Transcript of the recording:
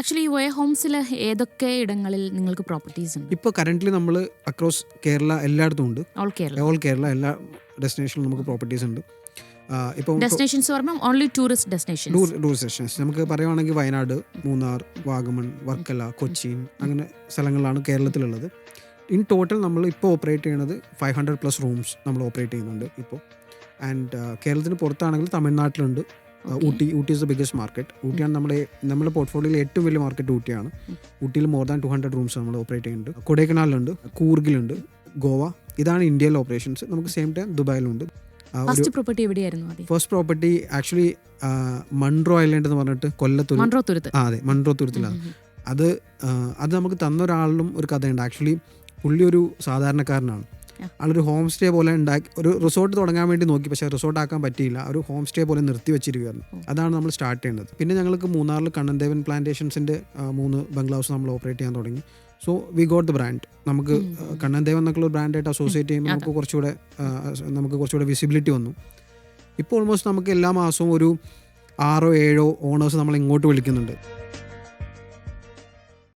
Actually ഈ വേ ഹോംസിൽ ഏതൊക്കെ ഇടങ്ങളിൽ നിങ്ങൾക്ക് പ്രോപ്പർട്ടീസ് ഉണ്ട്? ഇപ്പോൾ കറൻ്റ്ലി നമ്മൾ അക്രോസ് കേരള എല്ലായിടത്തും ഉണ്ട്. ഓൾ കേരള എല്ലാ ഡെസ്റ്റിനേഷനിലും നമുക്ക് പ്രോപ്പർട്ടീസ് ഉണ്ട്. ഇപ്പോൾ ഡെസ്റ്റിനേഷൻസ് പറയുമ്പോൾ ഓൺലി ടൂറിസ്റ്റ് ഡെസ്റ്റിനേഷൻസ് നമുക്ക് പറയുവാണെങ്കിൽ വയനാട്, മൂന്നാർ, വാഗമൺ, വർക്കല, കൊച്ചിൻ അങ്ങനെ സ്ഥലങ്ങളിലാണ് കേരളത്തിലുള്ളത്. ഇൻ ടോട്ടൽ നമ്മൾ ഇപ്പോൾ ഓപ്പറേറ്റ് ചെയ്യുന്നത് 500+ റൂംസ് നമ്മൾ ഓപ്പറേറ്റ് ചെയ്യുന്നുണ്ട് ഇപ്പോൾ. ആൻഡ് കേരളത്തിന് പുറത്താണെങ്കിൽ തമിഴ്നാട്ടിലുണ്ട്. Ooty is the biggest market. ഊട്ടിയാണ് നമ്മുടെ പോർട്ട്ഫോളിയോയിൽ ഏറ്റവും വലിയ മാർക്കറ്റ് ഊട്ടിയാണ്. ഊട്ടിയിൽ മോർ ദാൻ 200 റൂംസ് നമ്മൾ ഓപ്പറേറ്റ് ചെയ്യുന്നുണ്ട്. കൊടൈക്കനാലിലുണ്ട്, കൂർഗിലുണ്ട്, ഗോവ. ഇതാണ് ഇന്ത്യയിലെ ഓപ്പറേഷൻസ്. നമുക്ക് സെയിം ടൈം ദുബായിലുണ്ട്. ഫസ്റ്റ് പ്രോപ്പർട്ടി എവിടെയായിരുന്നു? First property actually Munroe island എന്ന് പറഞ്ഞിട്ട് കൊല്ലത്തുരുത്ത്. അതെ, മൺട്രോ തുരുത്തിലാണ്. അത് നമുക്ക് തന്ന ഒരാളിലും ഒരു കഥയുണ്ട്. ആക്ച്വലി പുള്ളി ഒരു സാധാരണക്കാരനാണ്. ആളൊരു ഹോം സ്റ്റേ പോലെ ഒരു റിസോർട്ട് തുടങ്ങാൻ വേണ്ടി നോക്കി, പക്ഷേ റിസോർട്ട് ആക്കാൻ പറ്റിയില്ല. ഒരു ഹോം സ്റ്റേ പോലെ നിർത്തി വെച്ചിരിക്കുകയായിരുന്നു. അതാണ് നമ്മൾ സ്റ്റാർട്ട് ചെയ്യുന്നത്. പിന്നെ ഞങ്ങൾക്ക് മൂന്നാറിൽ കണ്ണൻദേവൻ പ്ലാന്റേഷൻസിൻ്റെ 3 ബംഗ്ലാവ്സ് നമ്മൾ ഓപ്പറേറ്റ് ചെയ്യാൻ തുടങ്ങി. So we got the brand. നമുക്ക് കണ്ണൻദേവൻ എന്നൊക്കെയുള്ള ബ്രാൻഡായിട്ട് അസോസിയേറ്റ് ചെയ്യുമ്പോൾ നമുക്ക് കുറച്ചുകൂടെ വിസിബിലിറ്റി വന്നു. ഇപ്പോൾ ഓൾമോസ്റ്റ് നമുക്ക് എല്ലാ മാസവും ഒരു 6 or 7 ഓണേഴ്സ് നമ്മൾ ഇങ്ങോട്ട് വിളിക്കുന്നുണ്ട്.